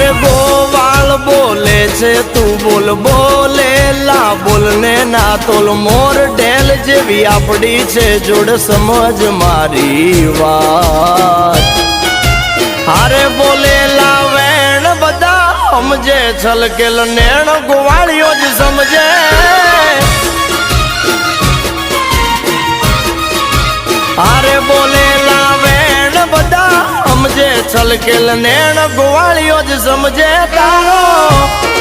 અરે ગોવાળ બોલે છે તું બોલ બોલેલા બોલને ના તોલ મોર ઢેલ જેવી આપડી છે જોડ સમજ મારી વાત અરે બોલેલા વેણ બધા સમજે છલકેલ નેણ ગોવાળીઓ જ સમજે અરે બોલેલા વેણ બધા સમજે છલકેલ નેણ ગોવાળીઓ જ સમજે તારો